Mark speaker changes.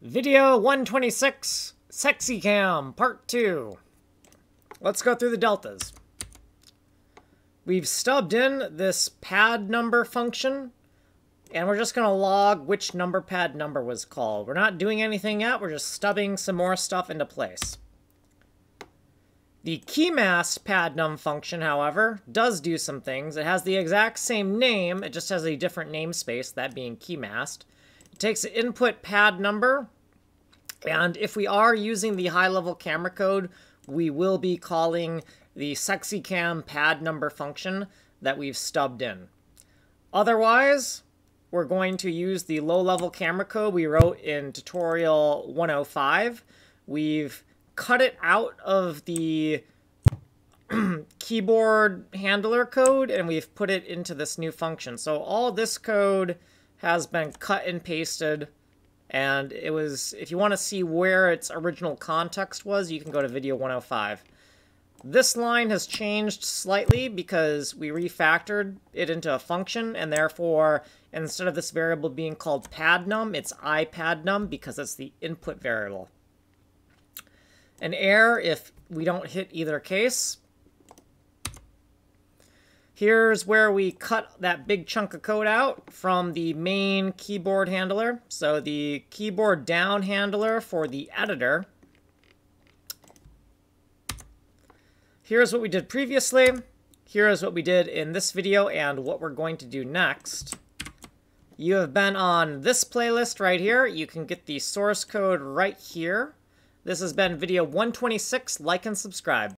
Speaker 1: Video 126, SexyCam, Part 2. Let's go through the deltas. We've stubbed in this pad number function, and we're just going to log which number pad number was called. We're not doing anything yet, we're just stubbing some more stuff into place. The keymast pad num function, however, does do some things. It has the exact same name, it just has a different namespace, that being keymast. It takes the input pad number, and if we are using the high-level camera code, we will be calling the SexyCam pad number function that we've stubbed in. Otherwise, we're going to use the low-level camera code we wrote in tutorial 105. We've cut it out of the keyboard handler code, and we've put it into this new function. So all this code has been cut and pasted, and it was, if you want to see where its original context was, you can go to video 105. This line has changed slightly because we refactored it into a function, and therefore, instead of this variable being called padnum, it's iPadNum because it's the input variable. An error if we don't hit either case. Here's where we cut that big chunk of code out from the main keyboard handler. So the keyboard down handler for the editor. Here's what we did previously. Here's what we did in this video and what we're going to do next. You have been on this playlist right here. You can get the source code right here. This has been video 126. Like and subscribe.